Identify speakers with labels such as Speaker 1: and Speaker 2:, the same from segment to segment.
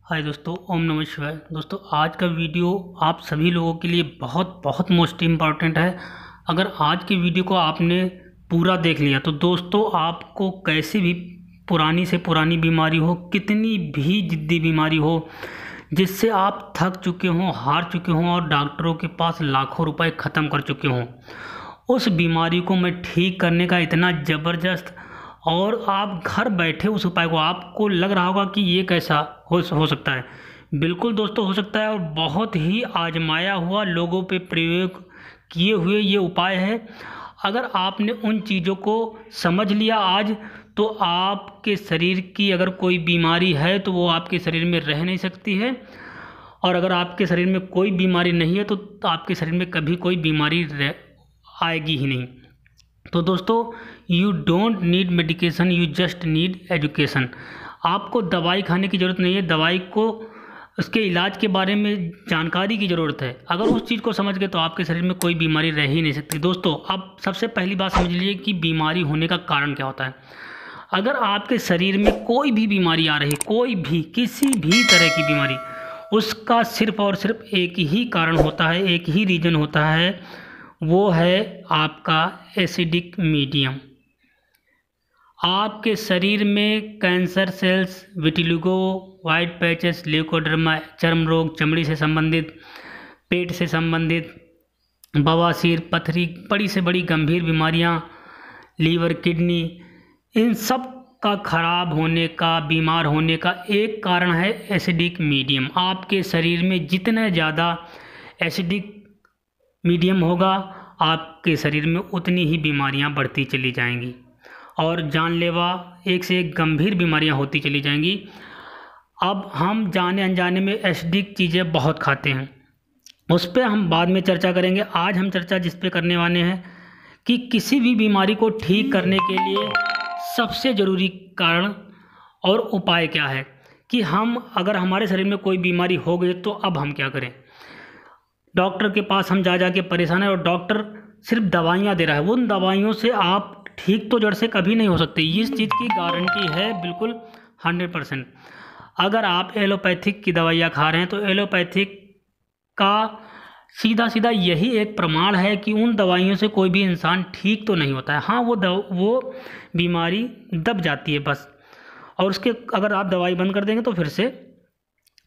Speaker 1: हाय दोस्तों, ओम नमः शिवाय। दोस्तों, आज का वीडियो आप सभी लोगों के लिए बहुत बहुत मोस्ट इम्पॉर्टेंट है। अगर आज के वीडियो को आपने पूरा देख लिया तो दोस्तों आपको कैसी भी पुरानी से पुरानी बीमारी हो, कितनी भी जिद्दी बीमारी हो, जिससे आप थक चुके हों, हार चुके हों और डॉक्टरों के पास लाखों रुपए ख़त्म कर चुके हों, उस बीमारी को मैं ठीक करने का इतना ज़बरदस्त और आप घर बैठे उस उपाय को, आपको लग रहा होगा कि ये कैसा हो सकता है। बिल्कुल दोस्तों, हो सकता है और बहुत ही आजमाया हुआ, लोगों पे प्रयोग किए हुए ये उपाय है। अगर आपने उन चीज़ों को समझ लिया आज, तो आपके शरीर की अगर कोई बीमारी है तो वो आपके शरीर में रह नहीं सकती है, और अगर आपके शरीर में कोई बीमारी नहीं है तो आपके शरीर में कभी कोई बीमारी आएगी ही नहीं। तो दोस्तों, you don't need medication, you just need education. आपको दवाई खाने की ज़रूरत नहीं है, दवाई को, उसके इलाज के बारे में जानकारी की ज़रूरत है। अगर उस चीज़ को समझ गए तो आपके शरीर में कोई बीमारी रह ही नहीं सकती। दोस्तों, अब सबसे पहली बात समझ लीजिए कि बीमारी होने का कारण क्या होता है। अगर आपके शरीर में कोई भी बीमारी आ रही, कोई भी किसी भी तरह की बीमारी, उसका सिर्फ और सिर्फ एक ही कारण होता है, एक ही रीज़न होता है, वो है आपका एसिडिक मीडियम। आपके शरीर में cancer cells, vitiligo, white patches, leucoderma, चर्म रोग, चमड़ी से संबंधित, पेट से संबंधित, बवासीर, पथरी, बड़ी से बड़ी गंभीर बीमारियां, लीवर, किडनी, इन सब का खराब होने का, बीमार होने का एक कारण है एसिडिक मीडियम। आपके शरीर में जितना ज़्यादा एसिडिक मीडियम होगा, आपके शरीर में उतनी ही बीमारियां बढ़ती चली जाएंगी और जानलेवा एक से एक गंभीर बीमारियां होती चली जाएंगी। अब हम जाने अनजाने में एसिडिक चीज़ें बहुत खाते हैं, उस पर हम बाद में चर्चा करेंगे। आज हम चर्चा जिस पे करने वाले हैं कि किसी भी बीमारी को ठीक करने के लिए सबसे ज़रूरी कारण और उपाय क्या है, कि हम अगर हमारे शरीर में कोई बीमारी हो गई तो अब हम क्या करें। डॉक्टर के पास हम जा के परेशान है और डॉक्टर सिर्फ दवाइयाँ दे रहा है, उन दवाइयों से आप ठीक तो जड़ से कभी नहीं हो सकते, इस चीज़ की गारंटी है बिल्कुल 100%। अगर आप एलोपैथिक की दवाइयाँ खा रहे हैं तो एलोपैथिक का सीधा सीधा यही एक प्रमाण है कि उन दवाइयों से कोई भी इंसान ठीक तो नहीं होता है। हाँ, वो बीमारी दब जाती है बस, और उसके अगर आप दवाई बंद कर देंगे तो फिर से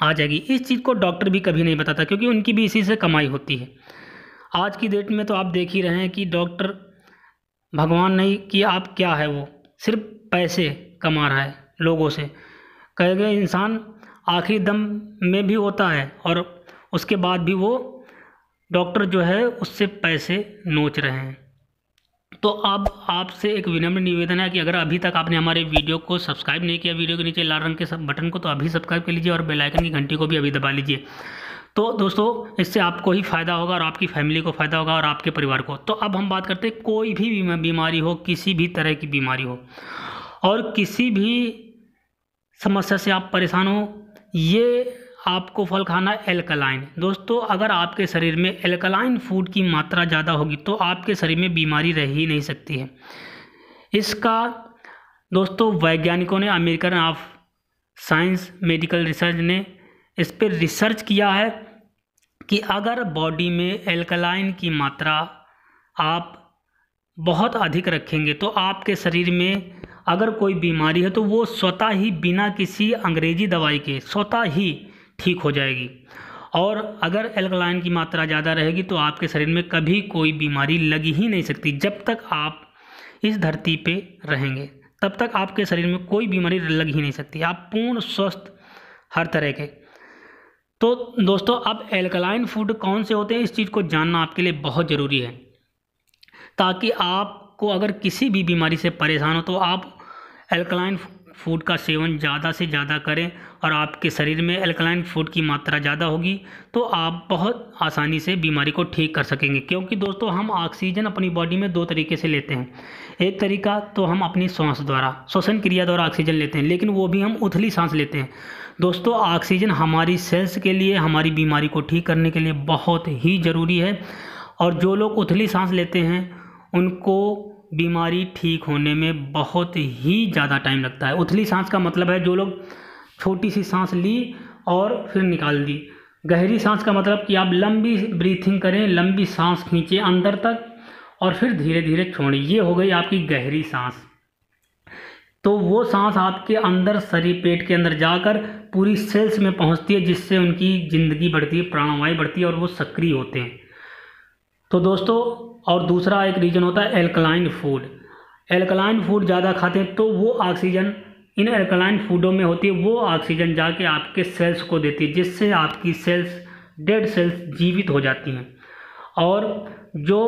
Speaker 1: आ जाएगी। इस चीज़ को डॉक्टर भी कभी नहीं बताता, क्योंकि उनकी भी इसी से कमाई होती है। आज की डेट में तो आप देख ही रहे हैं कि डॉक्टर भगवान नहीं कि आप क्या है, वो सिर्फ पैसे कमा रहा है लोगों से। कहे गए इंसान आखिरी दम में भी होता है और उसके बाद भी वो डॉक्टर जो है उससे पैसे नोच रहे हैं। तो अब आपसे एक विनम्र निवेदन है कि अगर अभी तक आपने हमारे वीडियो को सब्सक्राइब नहीं किया, वीडियो के नीचे लाल रंग के सब बटन को तो अभी सब्सक्राइब कर लीजिए और बेल आइकन की घंटी को भी अभी दबा लीजिए। तो दोस्तों, इससे आपको ही फ़ायदा होगा और आपकी फैमिली को फ़ायदा होगा और आपके परिवार को। तो अब हम बात करते हैं, कोई भी बीमारी हो, किसी भी तरह की बीमारी हो और किसी भी समस्या से आप परेशान हो, ये आपको फल खाना एल्कलाइन। दोस्तों, अगर आपके शरीर में एल्कलाइन फूड की मात्रा ज़्यादा होगी तो आपके शरीर में बीमारी रह ही नहीं सकती है। इसका दोस्तों वैज्ञानिकों ने, American of science medical research ने इस पर रिसर्च किया है कि अगर बॉडी में एल्कलाइन की मात्रा आप बहुत अधिक रखेंगे तो आपके शरीर में अगर कोई बीमारी है तो वो स्वतः ही बिना किसी अंग्रेजी दवाई के स्वतः ही ठीक हो जाएगी। और अगर एल्कलाइन की मात्रा ज़्यादा रहेगी तो आपके शरीर में कभी कोई बीमारी लगी ही नहीं सकती। जब तक आप इस धरती पे रहेंगे तब तक आपके शरीर में कोई बीमारी लग ही नहीं सकती, आप पूर्ण स्वस्थ हर तरह के। तो दोस्तों, अब एल्कलाइन फूड कौन से होते हैं, इस चीज़ को जानना आपके लिए बहुत ज़रूरी है, ताकि आपको अगर किसी भी बीमारी से परेशान हो तो आप एल्कलाइन फूड का सेवन ज़्यादा से ज़्यादा करें और आपके शरीर में एल्कलाइन फूड की मात्रा ज़्यादा होगी तो आप बहुत आसानी से बीमारी को ठीक कर सकेंगे। क्योंकि दोस्तों, हम ऑक्सीजन अपनी बॉडी में दो तरीके से लेते हैं। एक तरीका तो हम अपनी सांस द्वारा, श्वसन क्रिया द्वारा ऑक्सीजन लेते हैं, लेकिन वो भी हम उथली सांस लेते हैं। दोस्तों, ऑक्सीजन हमारी सेल्स के लिए, हमारी बीमारी को ठीक करने के लिए बहुत ही ज़रूरी है, और जो लोग उथली सांस लेते हैं उनको बीमारी ठीक होने में बहुत ही ज़्यादा टाइम लगता है। उथली सांस का मतलब है जो लोग छोटी सी सांस ली और फिर निकाल दी। गहरी सांस का मतलब कि आप लंबी ब्रीथिंग करें, लंबी सांस खींचें अंदर तक और फिर धीरे धीरे छोड़ें। ये हो गई आपकी गहरी सांस। तो वो सांस आपके अंदर शरीर पेट के अंदर जाकर पूरी सेल्स में पहुंचती है, जिससे उनकी ज़िंदगी बढ़ती है, प्राणवायु बढ़ती है और वो सक्रिय होते हैं। तो दोस्तों, और दूसरा एक रीज़न होता है एल्कलाइन फूड। एल्कलाइन फूड ज़्यादा खाते हैं तो वो ऑक्सीजन इन एल्कलाइन फूडों में होती है, वो ऑक्सीजन जाके आपके सेल्स को देती है, जिससे आपकी सेल्स, डेड सेल्स जीवित हो जाती हैं और जो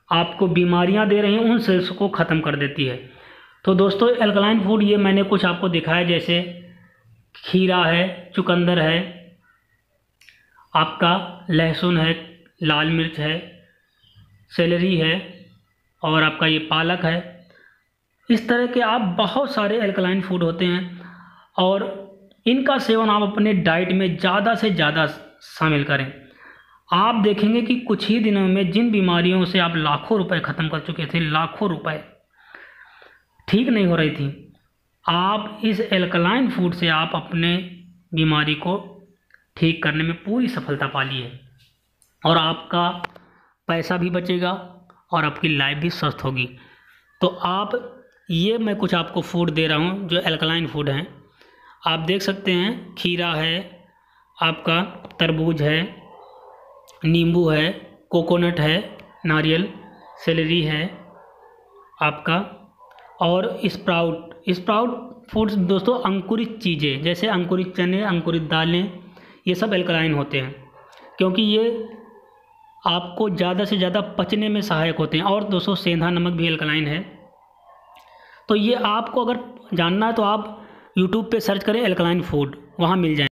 Speaker 1: आपको बीमारियां दे रही हैं उन सेल्स को ख़त्म कर देती है। तो दोस्तों, एल्कलाइन फूड ये मैंने कुछ आपको दिखाया, जैसे खीरा है, चुकंदर है, आपका लहसुन है, लाल मिर्च है, सेलरी है और आपका ये पालक है। इस तरह के आप बहुत सारे एल्कलाइन फूड होते हैं और इनका सेवन आप अपने डाइट में ज़्यादा से ज़्यादा शामिल करें। आप देखेंगे कि कुछ ही दिनों में जिन बीमारियों से आप लाखों रुपए ख़त्म कर चुके थे, लाखों रुपए ठीक नहीं हो रही थी, आप इस एल्कलाइन फूड से आप अपने बीमारी को ठीक करने में पूरी सफलता पा ली है और आपका पैसा भी बचेगा और आपकी लाइफ भी स्वस्थ होगी। तो आप ये मैं कुछ आपको फूड दे रहा हूँ जो एल्कलाइन फूड हैं। आप देख सकते हैं, खीरा है, आपका तरबूज है, नींबू है, कोकोनट है, नारियल, सेलरी है आपका, और स्प्राउट फूड्स दोस्तों, अंकुरित चीज़ें जैसे अंकुरित चने, अंकुरित दालें, ये सब एल्कलाइन होते हैं क्योंकि ये आपको ज़्यादा से ज़्यादा पचने में सहायक होते हैं। और दोस्तों, सेंधा नमक भी एल्कलाइन है। तो ये आपको अगर जानना है तो आप यूट्यूब पे सर्च करें एल्कलाइन फूड, वहाँ मिल जाए।